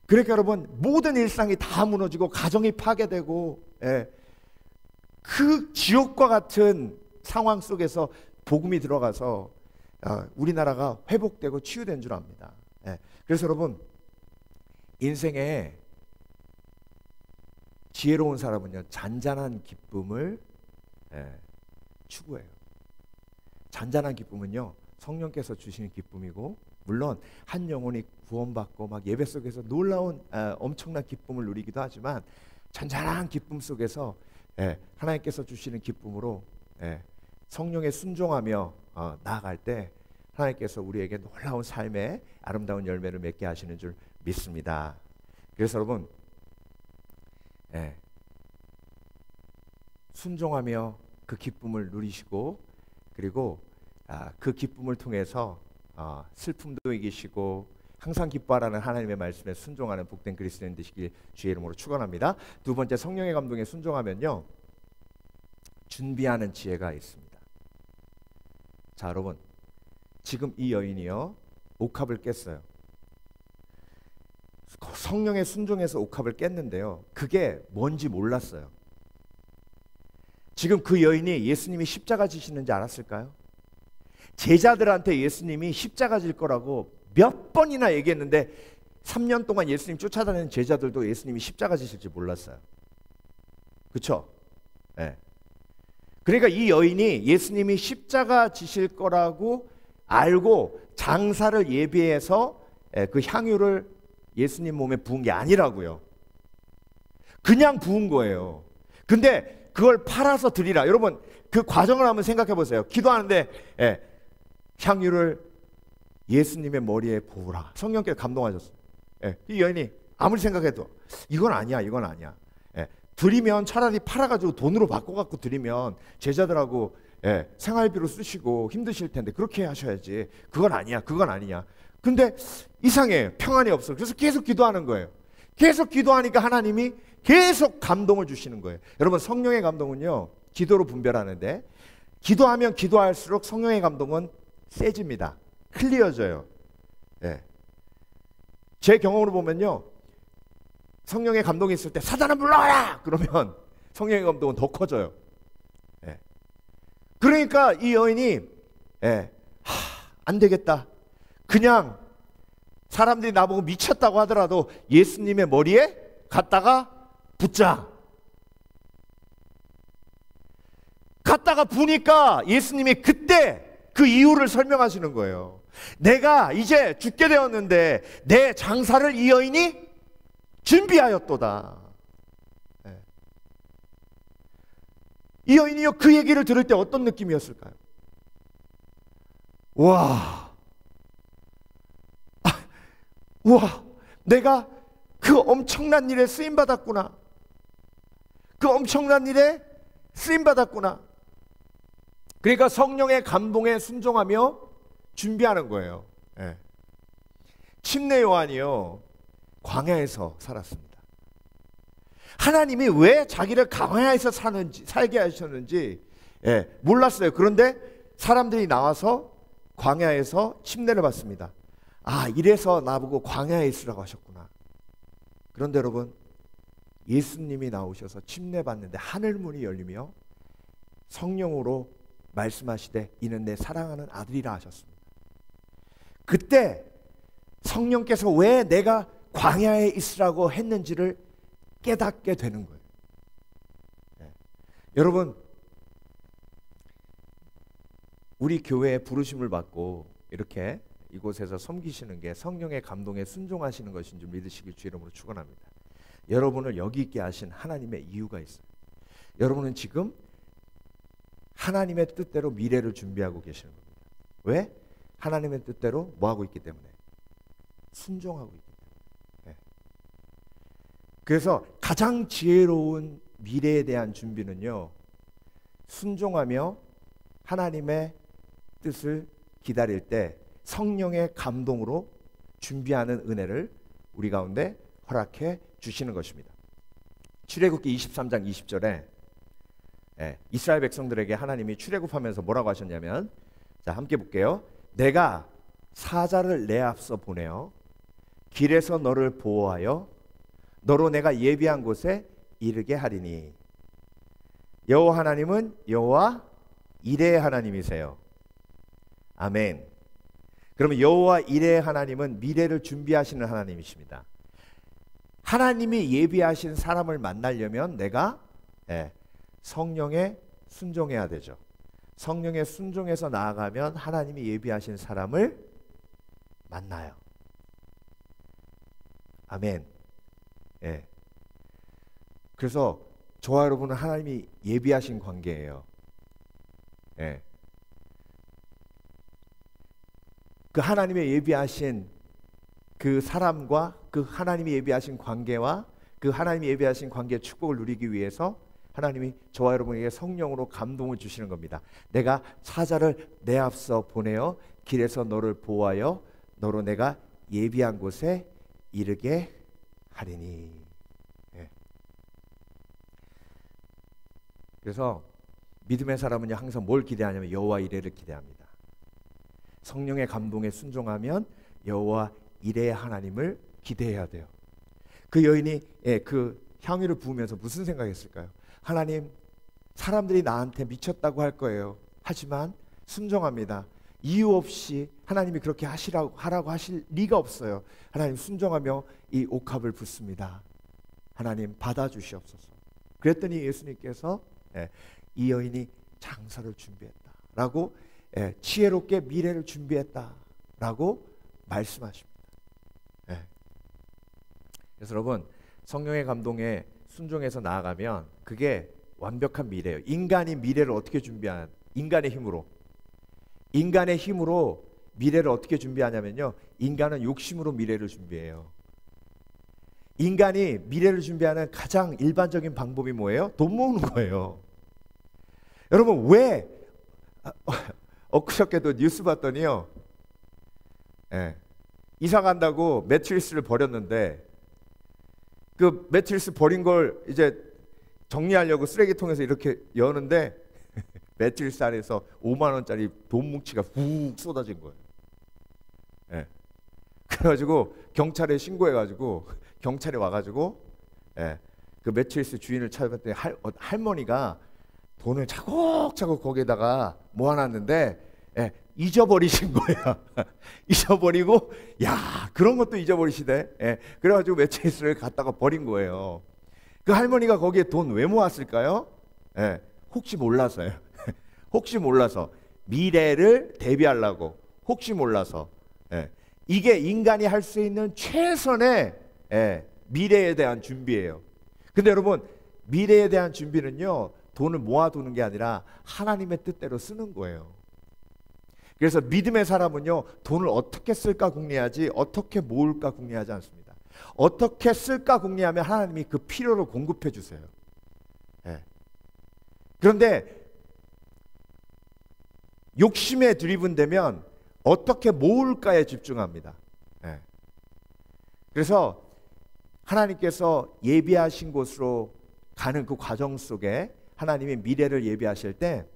그러니까 여러분 모든 일상이 다 무너지고 가정이 파괴되고 그 지옥과 같은 상황 속에서 복음이 들어가서 우리나라가 회복되고 치유된 줄 압니다. 그래서 여러분 인생에 지혜로운 사람은요 잔잔한 기쁨을 추구해요. 잔잔한 기쁨은요 성령께서 주시는 기쁨이고 물론 한 영혼이 구원받고 막 예배 속에서 놀라운 엄청난 기쁨을 누리기도 하지만 잔잔한 기쁨 속에서 하나님께서 주시는 기쁨으로 성령에 순종하며 나아갈 때 하나님께서 우리에게 놀라운 삶의 아름다운 열매를 맺게 하시는 줄 믿습니다. 그래서 여러분 순종하며 그 기쁨을 누리시고 그리고 그 기쁨을 통해서 슬픔도 이기시고 항상 기뻐하라는 하나님의 말씀에 순종하는 복된 그리스도인 되시길 주의 이름으로 축원합니다. 두 번째, 성령의 감동에 순종하면요 준비하는 지혜가 있습니다. 자, 여러분 지금 이 여인이요 옥합을 깼어요. 성령의 순종에서 옥합을 깼는데요 그게 뭔지 몰랐어요. 지금 그 여인이 예수님이 십자가 지시는지 알았을까요? 제자들한테 예수님이 십자가 질 거라고 몇 번이나 얘기했는데 3년 동안 예수님 쫓아다니는 제자들도 예수님이 십자가 지실지 몰랐어요. 그렇죠? 그러니까 이 여인이 예수님이 십자가 지실 거라고 알고 장사를 예비해서 그 향유를 예수님 몸에 부은 게 아니라고요. 그냥 부은 거예요. 근데 그걸 팔아서 드리라. 여러분 그 과정을 한번 생각해 보세요. 기도하는데 향유를 예수님의 머리에 부으라. 성령께서 감동하셨어요. 이 여인이 아무리 생각해도 이건 아니야, 이건 아니야. 드리면 차라리 팔아가지고 돈으로 바꿔갖고 드리면 제자들하고 생활비로 쓰시고 힘드실 텐데 그렇게 하셔야지. 그건 아니야, 그건 아니냐. 근데 이상해, 평안이 없어. 그래서 계속 기도하는 거예요. 계속 기도하니까 하나님이 계속 감동을 주시는 거예요. 여러분 성령의 감동은요 기도로 분별하는데 기도하면 기도할수록 성령의 감동은 세집니다. 클리어져요. 제 경험으로 보면요 성령의 감동이 있을 때 사단아 물러가라 그러면 성령의 감동은 더 커져요. 그러니까 이 여인이 안 되겠다. 그냥 사람들이 나보고 미쳤다고 하더라도 예수님의 머리에 갖다가 붙자. 갖다가 부니까 예수님이 그때 그 이유를 설명하시는 거예요. 내가 이제 죽게 되었는데 내 장사를 이 여인이 준비하였도다. 이 여인이요 그 얘기를 들을 때 어떤 느낌이었을까요? 와, 내가 그 엄청난 일에 쓰임받았구나. 그 엄청난 일에 쓰임받았구나. 그러니까 성령의 감동에 순종하며 준비하는 거예요. 침례 요한이요 광야에서 살았습니다. 하나님이 왜 자기를 광야에서 살게 하셨는지 몰랐어요. 그런데 사람들이 나와서 광야에서 침례를 받습니다. 아, 이래서 나보고 광야에 있으라고 하셨구나. 그런데 여러분 예수님이 나오셔서 침례 받는데 하늘문이 열리며 성령으로 말씀하시되 이는 내 사랑하는 아들이라 하셨습니다. 그때 성령께서 왜 내가 광야에 있으라고 했는지를 깨닫게 되는 거예요. 여러분 우리 교회에 부르심을 받고 이렇게 이곳에서 섬기시는 게 성령의 감동에 순종하시는 것인 줄 믿으시길 주 이름으로 축원합니다. 여러분을 여기 있게 하신 하나님의 이유가 있어요. 여러분은 지금 하나님의 뜻대로 미래를 준비하고 계시는 겁니다. 왜? 하나님의 뜻대로 뭐 하고 있기 때문에? 순종하고 있기 때문에. 네. 그래서 가장 지혜로운 미래에 대한 준비는요, 순종하며 하나님의 뜻을 기다릴 때 성령의 감동으로 준비하는 은혜를 우리 가운데 허락해 주시는 것입니다. 출애굽기 23장 20절에 이스라엘 백성들에게 하나님이 출애굽하면서 뭐라고 하셨냐면, 자, 함께 볼게요. 내가 사자를 내 앞서 보내어 길에서 너를 보호하여 너로 내가 예비한 곳에 이르게 하리니. 여호와 하나님은 여호와 이레의 하나님이세요. 아멘. 그러면 여호와 이레의 하나님은 미래를 준비하시는 하나님이십니다. 하나님이 예비하신 사람을 만나려면 내가 성령에 순종해야 되죠. 성령에 순종해서 나아가면 하나님이 예비하신 사람을 만나요. 아멘. 예. 그래서 저와 여러분은 하나님이 예비하신 관계예요. 예. 그 하나님의 예비하신 그 사람과 그 하나님이 예비하신 관계와 그 하나님이 예비하신 관계의 축복을 누리기 위해서 하나님이 저와 여러분에게 성령으로 감동을 주시는 겁니다. 내가 사자를 내 앞서 보내어 길에서 너를 보호하여 너로 내가 예비한 곳에 이르게 하리니. 예. 그래서 믿음의 사람은요, 항상 뭘 기대하냐면 여호와 이레를 기대합니다. 성령의 감동에 순종하면 여호와 이레의 하나님을 기대해야 돼요. 그 여인이 그 향유를 부으면서 무슨 생각했을까요? 하나님, 사람들이 나한테 미쳤다고 할 거예요. 하지만 순종합니다. 이유 없이 하나님이 그렇게 하라고 하실 리가 없어요. 하나님, 순종하며 이 옥합을 붓습니다. 하나님, 받아주시옵소서. 그랬더니 예수님께서 이 여인이 장사를 준비했다라고, 지혜롭게 미래를 준비했다라고 말씀하십니다. 그래서 여러분, 성령의 감동에 순종해서 나아가면 그게 완벽한 미래예요. 인간이 미래를 어떻게 준비하냐? 인간의 힘으로 미래를 어떻게 준비하냐면요, 인간은 욕심으로 미래를 준비해요. 인간이 미래를 준비하는 가장 일반적인 방법이 뭐예요? 돈 모으는 거예요. 여러분, 왜 엊그저께도 뉴스 봤더니요, 이사 간다고 매트리스를 버렸는데 그 매트리스 버린 걸 이제 정리하려고 쓰레기통에서 이렇게 여는데 매트리스 안에서 5만 원짜리 돈 뭉치가 훅 쏟아진 거예요. 그래가지고 경찰에 신고해가지고 경찰이 와가지고 그 매트리스 주인을 찾아봤더니 할머니가 돈을 차곡차곡 거기에다가 모아놨는데 잊어버리신 거야. 잊어버리고, 야, 그런 것도 잊어버리시대. 그래가지고 매트리스를 갖다가 버린 거예요. 그 할머니가 거기에 돈 왜 모았을까요? 혹시 몰라서요. 혹시 몰라서, 미래를 대비하려고, 혹시 몰라서. 이게 인간이 할 수 있는 최선의 미래에 대한 준비예요. 근데 여러분, 미래에 대한 준비는요, 돈을 모아두는 게 아니라 하나님의 뜻대로 쓰는 거예요. 그래서 믿음의 사람은요, 돈을 어떻게 쓸까 궁리하지 어떻게 모을까 궁리하지 않습니다. 어떻게 쓸까 궁리하면 하나님이 그 필요를 공급해 주세요. 그런데 욕심에 드리븐되면 어떻게 모을까에 집중합니다. 그래서 하나님께서 예비하신 곳으로 가는 그 과정 속에 하나님이 미래를 예비하실 때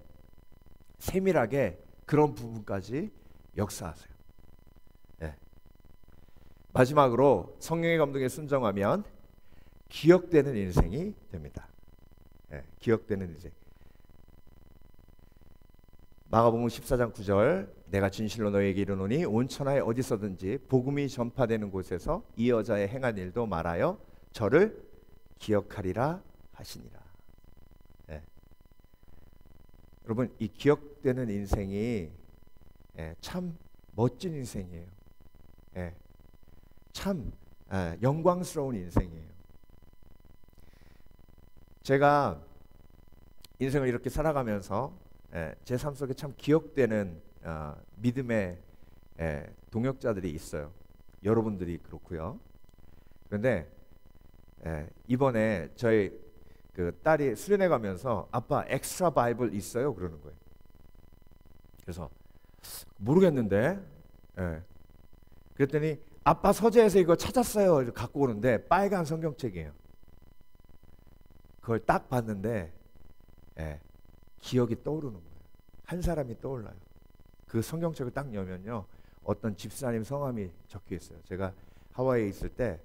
세밀하게 그런 부분까지 역사하세요. 마지막으로 성령의 감동에 순종하면 기억되는 인생이 됩니다. 기억되는 인생. 마가복음 14장 9절, 내가 진실로 너에게 이르노니 온 천하에 어디서든지 복음이 전파되는 곳에서 이 여자의 행한 일도 말하여 저를 기억하리라 하시니라. 여러분, 이 기억되는 인생이 참 멋진 인생이에요. 참 영광스러운 인생이에요. 제가 인생을 이렇게 살아가면서 제 삶 속에 참 기억되는 믿음의 동역자들이 있어요. 여러분들이 그렇고요. 그런데 이번에 저희 그 딸이 수련회 가면서 아빠 엑스트라 바이블 있어요? 그러는 거예요. 그래서 모르겠는데 그랬더니 아빠 서재에서 이거 찾았어요. 이렇게 갖고 오는데 빨간 성경책이에요. 그걸 딱 봤는데 기억이 떠오르는 거예요. 한 사람이 떠올라요. 그 성경책을 딱 열면요, 어떤 집사님 성함이 적혀 있어요. 제가 하와이에 있을 때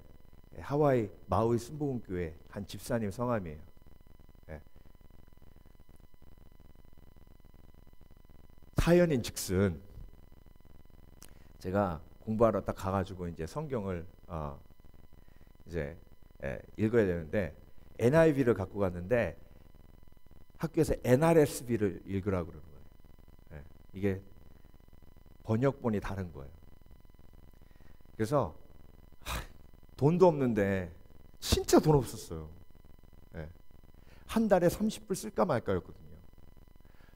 하와이 마우이 순복음교회 한 집사님 성함이에요. 사연인즉슨 제가 공부하러 딱 가가지고 이제 성경을 이제 읽어야 되는데 NIV를 갖고 갔는데 학교에서 NRSV를 읽으라고 그러는 거예요. 이게 번역본이 다른 거예요. 그래서 돈도 없는데 진짜 돈 없었어요. 한 달에 30불 쓸까 말까였거든요.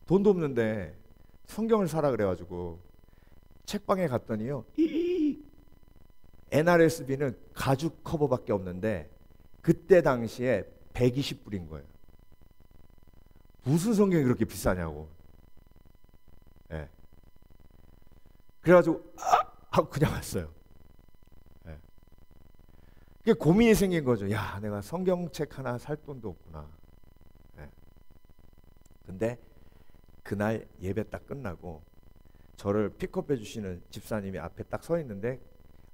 돈도 없는데 성경을 사라 그래가지고 책방에 갔더니요, NRSV는 가죽 커버밖에 없는데 그때 당시에 120불인 거예요. 무슨 성경이 그렇게 비싸냐고. 그래가지고 하고 그냥 왔어요. 그게 고민이 생긴 거죠. 야, 내가 성경책 하나 살 돈도 없구나. 근데 그날 예배 딱 끝나고 저를 픽업해 주시는 집사님이 앞에 딱 서 있는데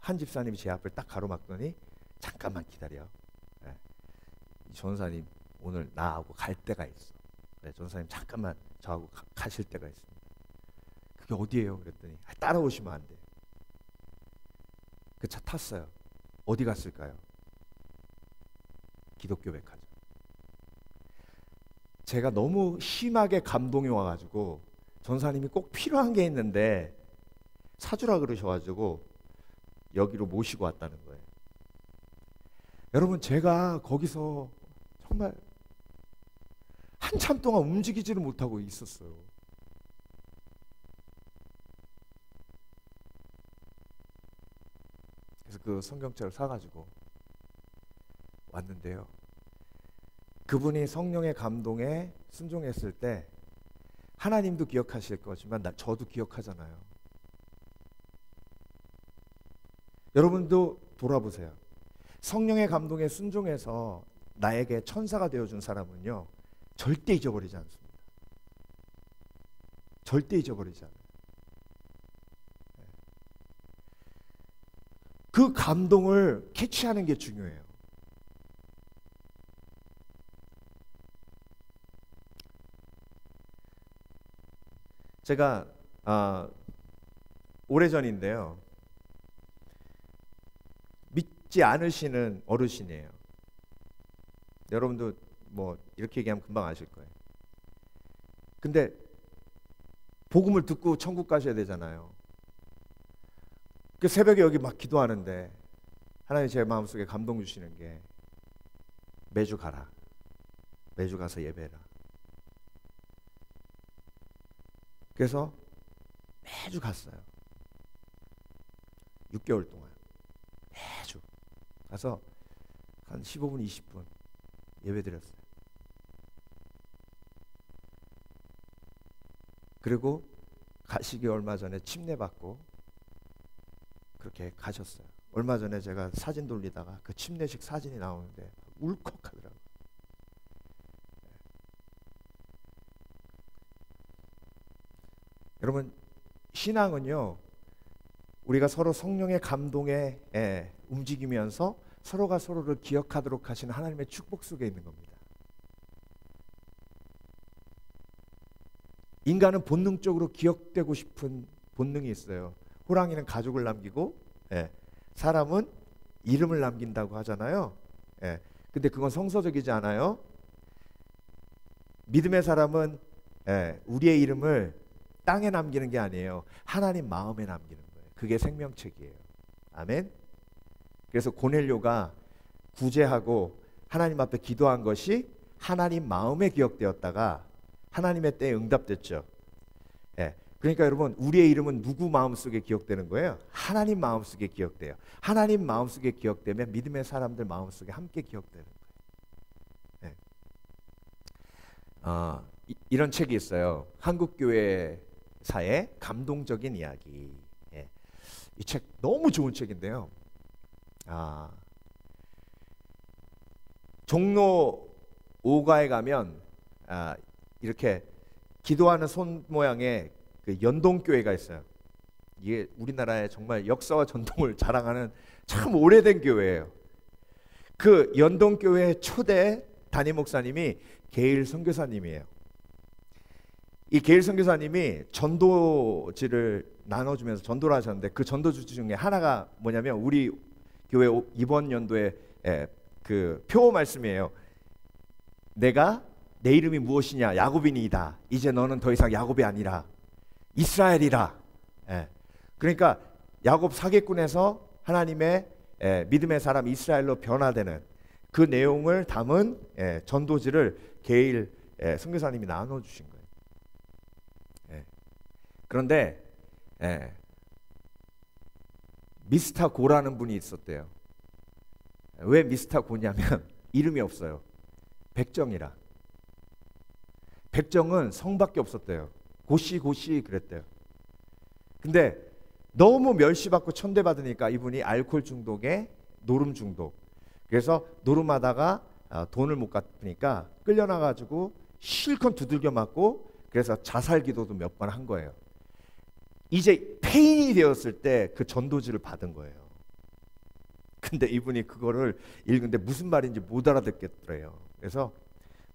한 집사님이 제 앞을 딱 가로막더니 잠깐만 기다려. 전사님 오늘 나하고 갈 데가 있어. 전사님 잠깐만 저하고 가실 데가 있습니다. 그게 어디예요? 그랬더니 따라오시면 안 돼. 그 차 탔어요. 어디 갔을까요? 기독교 백화점. 제가 너무 심하게 감동이 와가지고 전사님이 꼭 필요한 게 있는데 사주라 그러셔가지고 여기로 모시고 왔다는 거예요. 여러분, 제가 거기서 정말 한참 동안 움직이지를 못하고 있었어요. 그래서 그 성경책을 사가지고 왔는데요, 그분이 성령의 감동에 순종했을 때 하나님도 기억하실 거지만 저도 기억하잖아요. 여러분도 돌아보세요. 성령의 감동에 순종해서 나에게 천사가 되어준 사람은요, 절대 잊어버리지 않습니다. 절대 잊어버리지 않아요. 그 감동을 캐치하는 게 중요해요. 제가 오래전인데요, 믿지 않으시는 어르신이에요. 여러분도 뭐 이렇게 얘기하면 금방 아실 거예요. 근데 복음을 듣고 천국 가셔야 되잖아요. 그 새벽에 여기 막 기도하는데 하나님 제 마음속에 감동 주시는 게 매주 가라. 매주 가서 예배해라. 그래서 매주 갔어요. 6개월 동안 매주 가서 한 15분, 20분 예배 드렸어요. 그리고 가시기 얼마 전에 침례받고 그렇게 가셨어요. 얼마 전에 제가 사진 돌리다가 그 침례식 사진이 나오는데 울컥하더라고요. 여러분, 신앙은요, 우리가 서로 성령의 감동에 움직이면서 서로가 서로를 기억하도록 하시는 하나님의 축복 속에 있는 겁니다. 인간은 본능적으로 기억되고 싶은 본능이 있어요. 호랑이는 가족을 남기고 사람은 이름을 남긴다고 하잖아요. 근데 그건 성서적이지 않아요. 믿음의 사람은 우리의 이름을 땅에 남기는 게 아니에요. 하나님 마음에 남기는 거예요. 그게 생명책이에요. 아멘. 그래서 고넬료가 구제하고 하나님 앞에 기도한 것이 하나님 마음에 기억되었다가 하나님의 때에 응답됐죠. 예. 그러니까 여러분, 우리의 이름은 누구 마음속에 기억되는 거예요? 하나님 마음속에 기억돼요. 하나님 마음속에 기억되면 믿음의 사람들 마음속에 함께 기억되는 거예요. 예. 이런 책이 있어요. 한국교회사의 감동적인 이야기. 예. 이 책 너무 좋은 책인데요. 종로 5가에 가면 이렇게 기도하는 손 모양의 그 연동교회가 있어요. 이게 우리나라의 정말 역사와 전통을 자랑하는 참 오래된 교회예요. 그 연동교회 초대 담임 목사님이 게일 선교사님이에요. 이 게일 선교사님이 전도지를 나눠주면서 전도를 하셨는데, 그 전도지 중에 하나가 뭐냐면 우리 교회 이번 연도에 그 표 말씀이에요. 내가 내 이름이 무엇이냐? 야곱이니이다. 이제 너는 더 이상 야곱이 아니라 이스라엘이라. 예. 그러니까 야곱 사기꾼에서 하나님의 믿음의 사람 이스라엘로 변화되는 그 내용을 담은 전도지를 게일 선교사님이 나눠주신 거예요. 예. 그런데 미스터 고라는 분이 있었대요. 왜 미스터 고냐면 이름이 없어요. 백정이라. 백정은 성밖에 없었대요. 고씨 그랬대요. 근데 너무 멸시받고 천대받으니까 이분이 알코올 중독에 노름 중독. 그래서 노름하다가 돈을 못 갚으니까 끌려나가지고 실컷 두들겨 맞고, 그래서 자살 기도도 몇 번 한 거예요. 이제 폐인이 되었을 때 그 전도지를 받은 거예요. 근데 이분이 그거를 읽는데 무슨 말인지 못 알아듣겠더래요. 그래서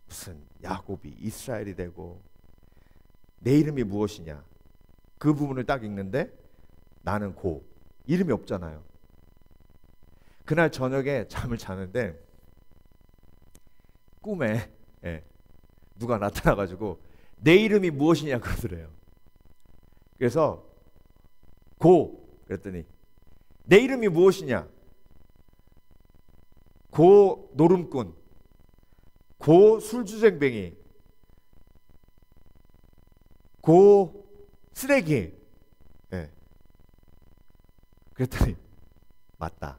무슨 야곱이 이스라엘이 되고 내 이름이 무엇이냐, 그 부분을 딱 읽는데 나는 고, 이름이 없잖아요. 그날 저녁에 잠을 자는데 꿈에 누가 나타나가지고 내 이름이 무엇이냐 그러더래요. 그래서 고 그랬더니 내 이름이 무엇이냐? 고 노름꾼, 고 술주쟁뱅이, 고 쓰레기. 그랬더니 맞다.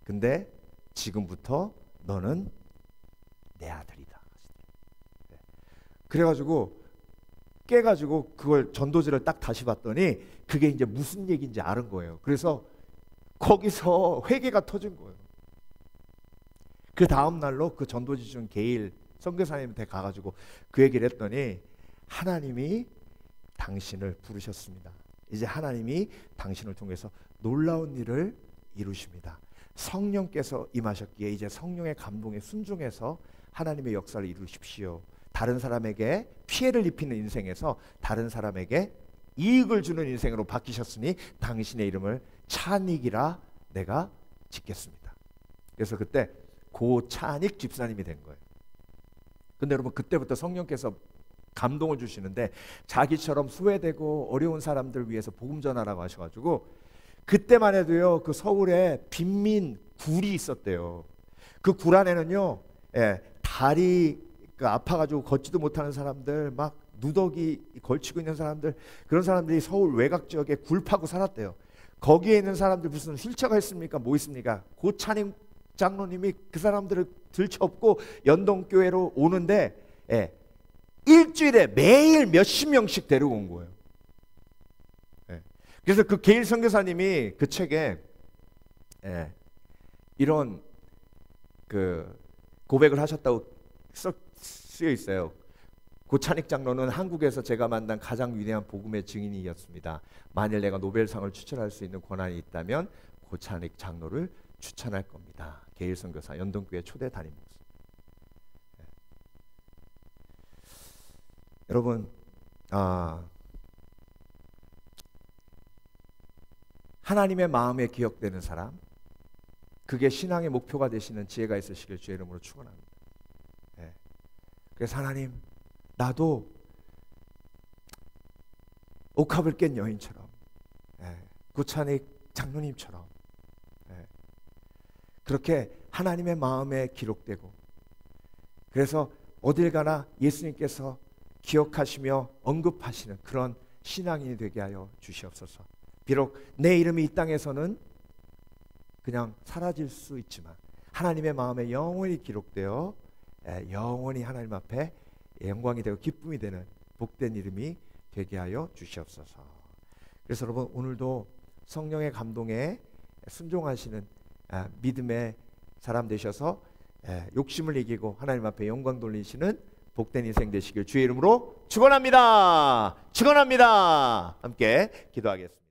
근데 지금부터 너는 내 아들이다. 그래가지고 깨가지고 그걸 전도지를 딱 다시 봤더니 그게 이제 무슨 얘기인지 아는 거예요. 그래서 거기서 회개가 터진 거예요. 그 다음 날로 그 전도지 중 게일 선교사님한테 가가지고 그 얘기를 했더니 하나님이 당신을 부르셨습니다. 이제 하나님이 당신을 통해서 놀라운 일을 이루십니다. 성령께서 임하셨기에 이제 성령의 감동에 순종해서 하나님의 역사를 이루십시오. 다른 사람에게 피해를 입히는 인생에서 다른 사람에게 이익을 주는 인생으로 바뀌셨으니 당신의 이름을 차닉이라 내가 짓겠습니다. 그래서 그때 고 차닉 집사님이 된 거예요. 근데 여러분, 그때부터 성령께서 감동을 주시는데 자기처럼 소외되고 어려운 사람들 위해서 복음 전하라고 하셔가지고 그때만 해도요, 그 서울에 빈민 굴이 있었대요. 그 굴 안에는요, 다리가 아파가지고 걷지도 못하는 사람들, 막 누더기 걸치고 있는 사람들, 그런 사람들이 서울 외곽 지역에 굴 파고 살았대요. 거기에 있는 사람들 무슨 휠체어가 있습니까? 뭐 있습니까? 고찬임 장로님이 그 사람들을 들쳐업고 연동교회로 오는데 일주일에 매일 몇십 명씩 데리고 온 거예요. 그래서 그 게일 선교사님이 그 책에 이런 그 고백을 하셨다고 쓰여 있어요. 고찬익 장로는 한국에서 제가 만난 가장 위대한 복음의 증인이었습니다. 만일 내가 노벨상을 추천할 수 있는 권한이 있다면 고찬익 장로를 추천할 겁니다. 게일 선교사, 연동교회 초대 담임 목사. 여러분, 하나님의 마음에 기억되는 사람, 그게 신앙의 목표가 되시는 지혜가 있으시길 주의 이름으로 축원합니다. 그래서 하나님, 나도 옥합을 깬 여인처럼, 고찬익 장로님처럼 그렇게 하나님의 마음에 기록되고, 그래서 어딜 가나 예수님께서 기억하시며 언급하시는 그런 신앙인이 되게 하여 주시옵소서. 비록 내 이름이 이 땅에서는 그냥 사라질 수 있지만 하나님의 마음에 영원히 기록되어 영원히 하나님 앞에 영광이 되고 기쁨이 되는 복된 이름이 되게 하여 주시옵소서. 그래서 여러분, 오늘도 성령의 감동에 순종하시는 믿음의 사람 되셔서 욕심을 이기고 하나님 앞에 영광 돌리시는 복된 인생 되시길 주의 이름으로 축원합니다. 축원합니다. 함께 기도하겠습니다.